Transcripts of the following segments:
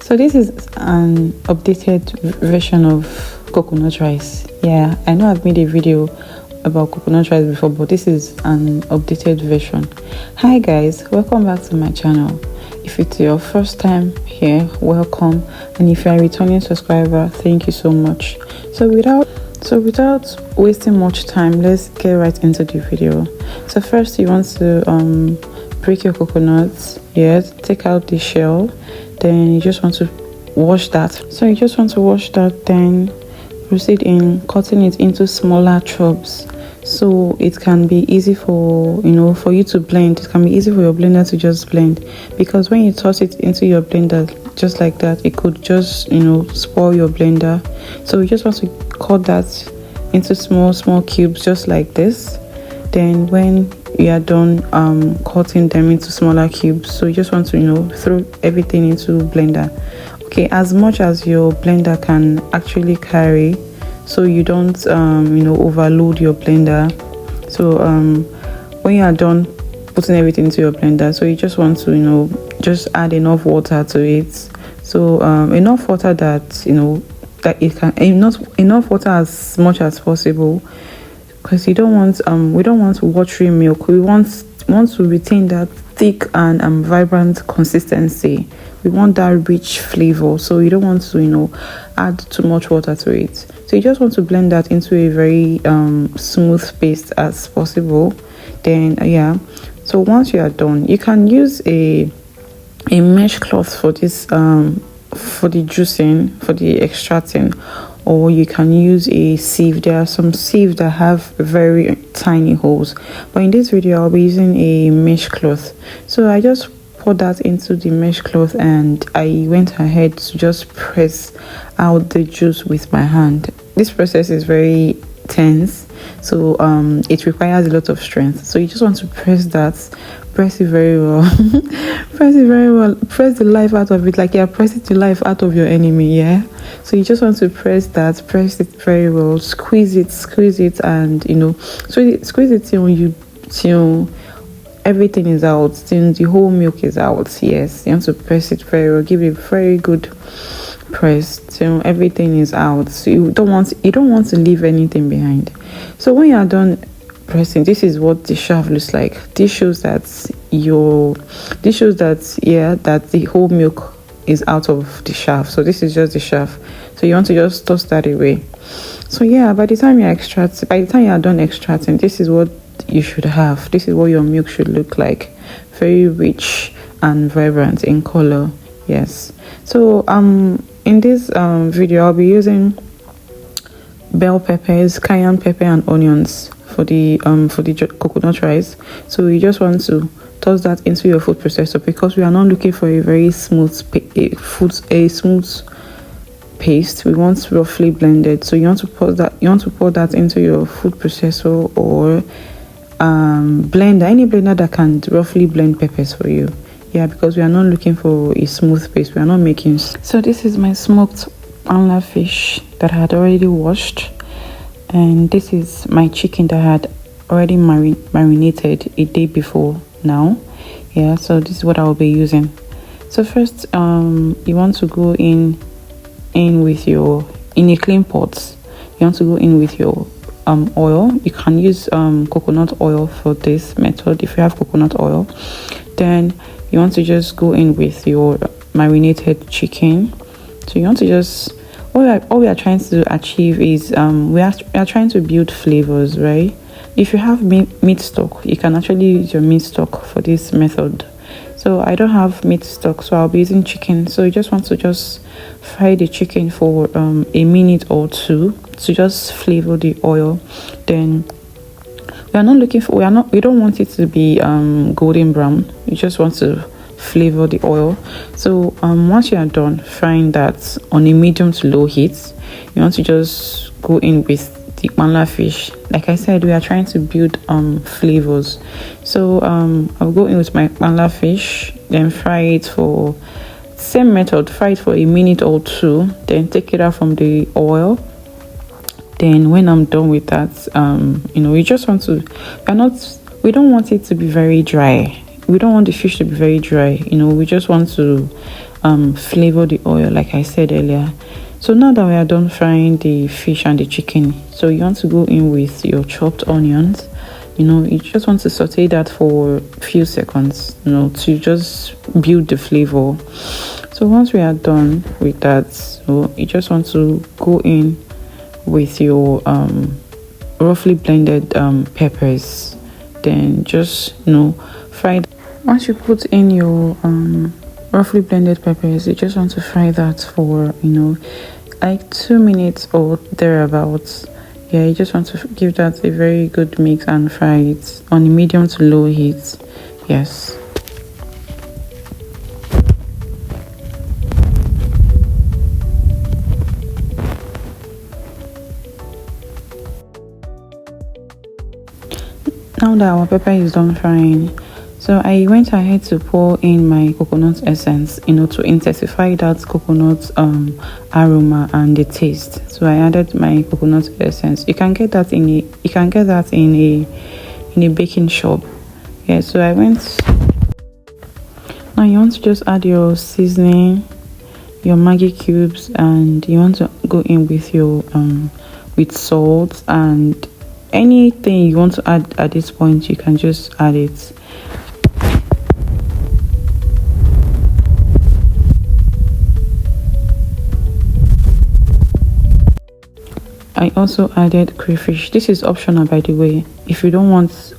So this is an updated version of coconut rice. Yeah, I know I've made a video about coconut rice before, but this is an updated version. Hi guys, welcome back to my channel. If it's your first time here, welcome, and if you're a returning subscriber, thank you so much. So without wasting much time, let's get right into the video. So first, you want to break your coconuts. Yes, take out the shell. Then you just want to wash that. So you just want to wash that, then proceed in cutting it into smaller chunks, so it can be easy for you to blend. It can be easy for your blender to just blend, because when you toss it into your blender just like that, it could just spoil your blender. So you just want to cut that into small cubes just like this. Then when you are done cutting them into smaller cubes, so you just want to throw everything into blender, okay, as much as your blender can actually carry, so you don't overload your blender. So when you are done putting everything into your blender, so you just want to just add enough water to it. So enough water that that it can, enough water as much as possible, because you don't want we don't want watery milk. We want to retain that thick and vibrant consistency. We want that rich flavor, so you don't want to add too much water to it. So you just want to blend that into a very smooth paste as possible. Then so once you are done, you can use a mesh cloth for this for the juicing, for the extracting, or you can use a sieve. There are some sieves that have very tiny holes, but in this video I'll be using a mesh cloth. So I just poured that into the mesh cloth, and I went ahead to just press out the juice with my hand. This process is very tense, so it requires a lot of strength. So you just want to press it very well. Press it very well. Press the life out of it, like you're pressing the life out of your enemy. Yeah, so you just want to press it very well. Squeeze it, and squeeze it till everything is out, till the whole milk is out. Yes, you want to press it very well. Give it a very good press till everything is out. So you don't want to leave anything behind. So when you are done pressing, this is what the shaft looks like. This shows that that the whole milk is out of the shaft. So this is just the shaft. So you want to just toss that away. So yeah, by the time you are done extracting, this is what you should have. This is what your milk should look like. Very rich and vibrant in color. Yes. So in this video I'll be using bell peppers, cayenne pepper, and onions for the coconut rice. So you just want to toss that into your food processor, because we are not looking for a very smooth paste. We want roughly blended. So you want to pour that into your food processor or blender, any blender that can roughly blend peppers for you. Yeah, because we are not looking for a smooth paste. We are not making. So this is my smoked angler fish that I had already washed, and this is my chicken that I had already marinated a day before now. Yeah, so this is what I will be using. So first you want to go in a clean pot. You want to go in with your oil. You can use coconut oil for this method if you have coconut oil. Then you want to just go in with your marinated chicken. So you want to just, all we are trying to achieve is we are trying to build flavors, right? If you have meat stock, you can actually use your meat stock for this method. So I don't have meat stock, so I'll be using chicken. So you just want to just fry the chicken for a minute or two to just flavor the oil. Then we don't want it to be golden brown. You just want to flavor the oil. So once you are done frying that on a medium to low heat, you want to just go in with the angler fish. Like I said, we are trying to build flavors. So I'll go in with my angler fish, then fry it for same method. Fry it for a minute or two, then take it out from the oil. Then when I'm done with that, we just want to, we don't want it to be very dry. We don't want the fish to be very dry. We just want to flavor the oil, like I said earlier. So now that we are done frying the fish and the chicken, so you want to go in with your chopped onions. You just want to saute that for a few seconds, to just build the flavor. So once we are done with that, so you just want to go in with your roughly blended peppers. Then just fry. Once you put in your roughly blended peppers, you just want to fry that for like 2 minutes or thereabouts. Yeah, you just want to give that a very good mix and fry it on a medium to low heat. Yes. Now that our pepper is done frying, so I went ahead to pour in my coconut essence, to intensify that coconut aroma and the taste. So I added my coconut essence. You can get that in a baking shop. Yeah, so I went. Now you want to just add your seasoning, your Maggi cubes, and you want to go in with your with salt and anything you want to add at this point. You can just add it. I also added crayfish. This is optional, by the way. If you don't want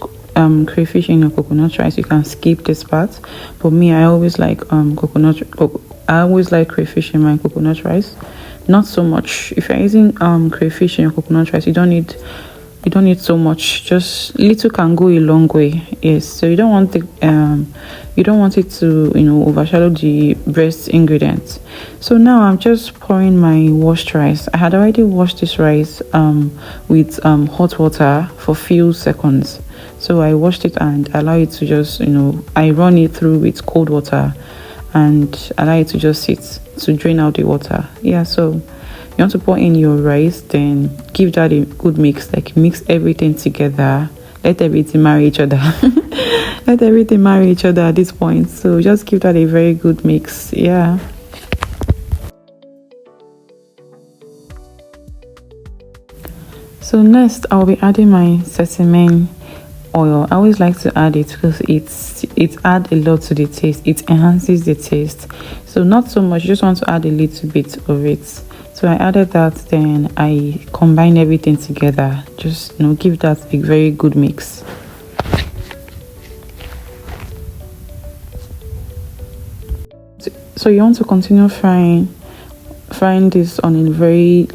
crayfish in your coconut rice, you can skip this part. But me, I always like I always like crayfish in my coconut rice. Not so much. If you're using crayfish in your coconut rice, you don't need so much. Just little can go a long way. Yes. So you don't want it to overshadow the breast ingredients. So now I'm just pouring my washed rice. I had already washed this rice with hot water for few seconds. So I washed it and allow it to just I run it through with cold water and allow it to just sit to drain out the water. Yeah. So you want to pour in your rice, then give that a good mix, like mix everything together. Let everything marry each other. Let everything marry each other at this point. So just give that a very good mix. Yeah. So next I'll be adding my sesame oil. I always like to add it because it adds a lot to the taste. It enhances the taste. So not so much, you just want to add a little bit of it. So I added that, then I combine everything together. Just give that a very good mix. So you want to continue frying this on a very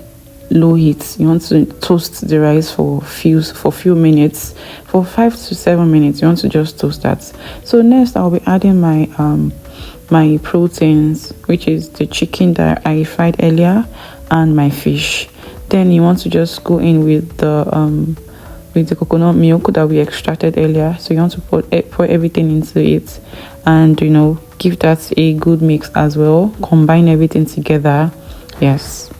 low heat. You want to toast the rice for few minutes, for 5 to 7 minutes. You want to just toast that. So next I'll be adding my proteins, which is the chicken that I fried earlier and my fish. Then you want to just go in with the coconut milk that we extracted earlier. So you want to pour everything into it and give that a good mix as well. Combine everything together. Yes.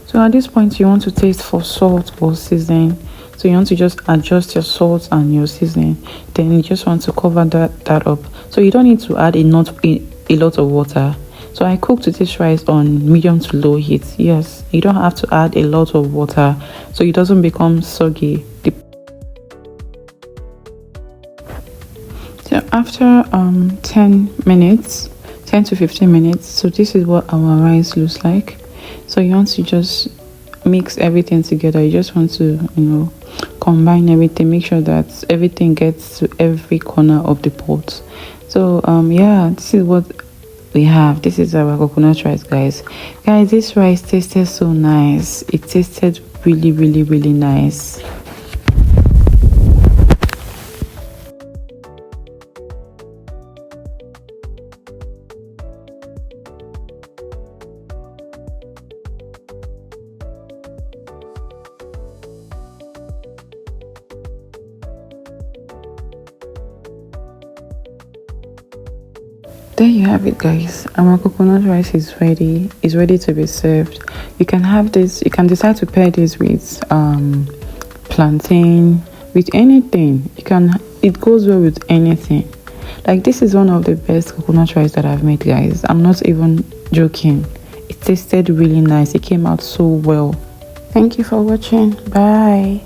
So at this point you want to taste for salt or seasoning. So you want to just adjust your salt and your seasoning. Then you just want to cover that up. So you don't need to add a lot of water. So I cooked this rice on medium to low heat. Yes, you don't have to add a lot of water so it doesn't become soggy. So after 10 to 15 minutes, so this is what our rice looks like. So you want to just mix everything together. You just want to combine everything, make sure that everything gets to every corner of the pot. So yeah, this is what we have. This is our coconut rice, guys. This rice tasted so nice. It tasted really, really, really nice. There you have it, guys. Our coconut rice is ready. It's ready to be served. You can have this. You can decide to pair this with plantain, with anything. It goes well with anything. Like, this is one of the best coconut rice that I've made, guys. I'm not even joking. It tasted really nice. It came out so well. Thank you for watching. Bye.